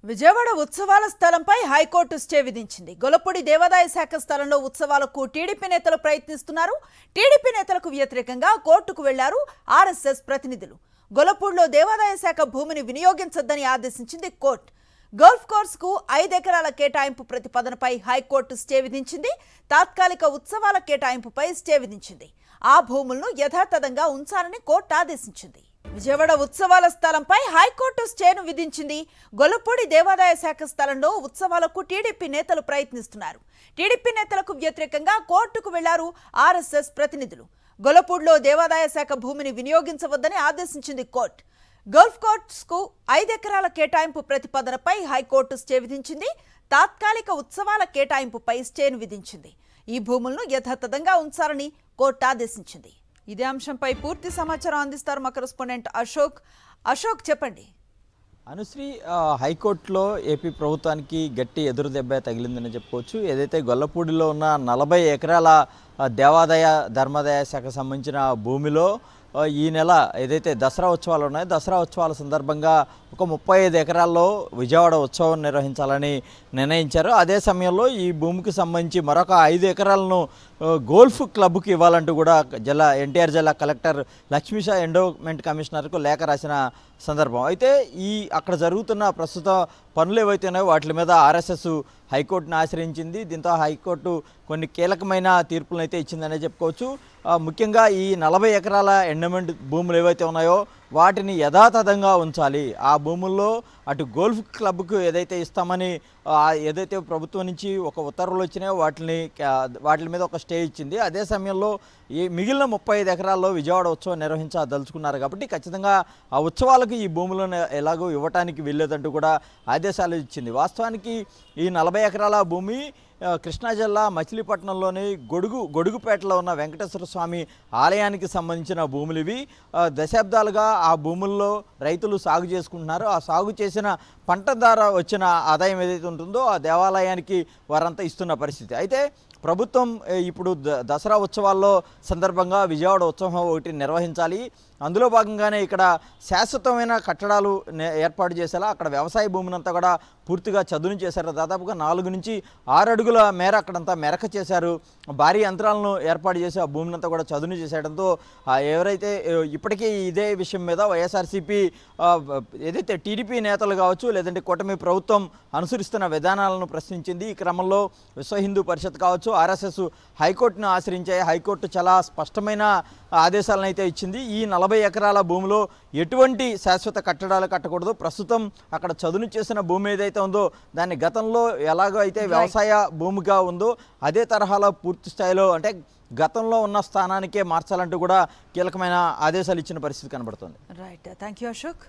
విజయవాడ ఉత్సవాల స్థలంపై high court stay విధించింది. గొల్లపూడి దేవాదాయ శాఖ స్థలంలో ఉత్సవాలకు టీడీపీ నేతలు ప్రయత్నిస్తున్నారు. టీడీపీ నేతలకు వ్యతిరేకంగా కోర్టుకు వెళ్లారు ఆర్ఎస్ఎస్ ప్రతినిధులు. గొల్లపూడిలో దేవాదాయ శాఖ భూమిని వినియోగించొద్దని ఆదేశించింది కోర్టు. గోల్ఫ్ కోర్సుకు 5 ఎకరాల కేటాయింపు ప్రతిపాదనపై హైకోర్టు స్టే విధించింది. తాత్కాలిక ఉత్సవాల కేటాయింపుపై స్టే విధించింది. ఆ భూములను యథాతథంగా ఉంచాలని కోర్టు ఆదేశించింది. విజయవాడ ఉత్సవాల స్థలంపై హైకోర్టు స్టేను విధించింది. గొల్లపూడి దేవాదాయ శాఖ స్థలంలో ఉత్సవాలకు టీడీపీ నేతలు ప్రయత్నిస్తున్నారు. టీడీపీ నేతలకు వ్యతిరేకంగా కోర్టుకు వెళ్లారు ఆర్ఎస్ఎస్ ప్రతినిధులు. గొల్లపూడిలో దేవాదాయ శాఖ భూమిని వినియోగించవద్దని ఆదేశించింది కోర్టు. గోల్ఫ్ కోర్స్కు 5 ఎకరాల కేటాయింపు ప్రతిపాదనపై హైకోర్టు స్టే విధించింది. తాత్కాలిక ఉత్సవాల కేటాయింపుపై స్టేను విధించింది. ఈ భూములను యథాతథంగా ఉంచాలని కోర్టు ఆదేశించింది. ఇదే అంశంపై పూర్తి సమాచారం అందిస్తారు మా కరెస్పాండెంట్ అశోక్. అశోక్, చెప్పండి. అనుశ్రీ, హైకోర్టులో ఏపీ ప్రభుత్వానికి గట్టి ఎదురు దెబ్బ తగిలిందని చెప్పుకోవచ్చు. ఏదైతే గొల్లపూడిలో ఉన్న 40 ఎకరాల దేవాదాయ ధర్మాదాయ శాఖకు సంబంధించిన భూమిలో ఈ నెల ఏదైతే దసరా ఉత్సవాలు ఉన్నాయో దసరా ఉత్సవాల సందర్భంగా ఒక 35 ఎకరాల్లో విజయవాడ ఉత్సవం నిర్వహించాలని నిర్ణయించారు. అదే సమయంలో ఈ భూమికి సంబంధించి మరొక 5 ఎకరాలను గోల్ఫ్ క్లబ్కి ఇవ్వాలంటూ కూడా ఎన్టీఆర్ జిల్లా కలెక్టర్ లక్ష్మీషా ఎండోమెంట్ కమిషనర్కు లేఖ రాసిన సందర్భం. అయితే అక్కడ జరుగుతున్న ప్రస్తుత పనులు ఏవైతే ఉన్నాయో వాటి మీద ఆర్ఎస్ఎస్ హైకోర్టును ఆశ్రయించింది. దీంతో హైకోర్టు కొన్ని కీలకమైన తీర్పులను అయితే ఇచ్చిందనే చెప్పుకోవచ్చు. ముఖ్యంగా ఈ 40 ఎకరాల ఎండోమెంట్ భూములు ఏవైతే ఉన్నాయో వాటిని యథాతథంగా ఉంచాలి. ఆ భూముల్లో అటు గోల్ఫ్ క్లబ్కు ఏదైతే ఇస్తామని ఏదైతే ప్రభుత్వం నుంచి ఒక ఉత్తర్వులు వచ్చినాయో వాటి మీద ఒక స్టే ఇచ్చింది. అదే సమయంలో ఈ మిగిలిన 35 ఎకరాల్లో విజయవాడ ఉత్సవం నిర్వహించదలుచుకున్నారు కాబట్టి ఖచ్చితంగా ఆ ఉత్సవాలకు ఈ భూములను ఎలాగో ఇవ్వటానికి వెళ్ళేదంటూ కూడా ఆదేశాలు ఇచ్చింది. వాస్తవానికి ఈ 40 ఎకరాల భూమి కృష్ణా జిల్లా మచిలీపట్నంలోని గొడుగుపేటలో ఉన్న వెంకటేశ్వర స్వామి ఆలయానికి సంబంధించిన భూములు ఇవి. దశాబ్దాలుగా ఆ భూముల్లో రైతులు సాగు చేసుకుంటున్నారు. ఆ సాగు చేసిన పంట ద్వారా వచ్చిన ఆదాయం ఏదైతే ఉంటుందో ఆ దేవాలయానికి వారంతా ఇస్తున్న పరిస్థితి. అయితే ప్రభుత్వం ఇప్పుడు దసరా ఉత్సవాల్లో సందర్భంగా విజయవాడ ఉత్సవం ఒకటి నిర్వహించాలి. అందులో భాగంగానే ఇక్కడ శాశ్వతమైన కట్టడాలు ఏర్పాటు చేసేలా అక్కడ వ్యవసాయ భూమిని అంతా కూడా పూర్తిగా చదును చేశారు. దాదాపుగా 4 నుంచి 6 అడుగుల మేర అక్కడంతా మెరక చేశారు. భారీ యంత్రాలను ఏర్పాటు చేసి ఆ భూమిని అంతా కూడా చదును చేసేయడంతో ఎవరైతే ఇప్పటికీ ఇదే విషయం మీద వైఎస్ఆర్సీపీ ఏదైతే టీడీపీ నేతలు కావచ్చు లేదంటే కూటమి ప్రభుత్వం అనుసరిస్తున్న విధానాలను ప్రశ్నించింది. ఈ క్రమంలో విశ్వ హిందూ పరిషత్ కావచ్చు, ఆర్ఎస్ఎస్ హైకోర్టును ఆశ్రయించాయి. హైకోర్టు చాలా స్పష్టమైన ఆదేశాలను అయితే ఇచ్చింది. ఈ 40 ఎకరాల భూమిలో ఎటువంటి శాశ్వత కట్టడాలు కట్టకూడదు. ప్రస్తుతం అక్కడ చదును చేసిన భూమి ఏదైతే ఉందో దాన్ని గతంలో ఎలాగో అయితే వ్యవసాయ భూమిగా ఉందో అదే తరహాలో పూర్తి స్థాయిలో అంటే గతంలో ఉన్న స్థానానికే మార్చాలంటూ కూడా కీలకమైన ఆదేశాలు ఇచ్చిన పరిస్థితి కనబడుతుంది. Right, thank you Ashok.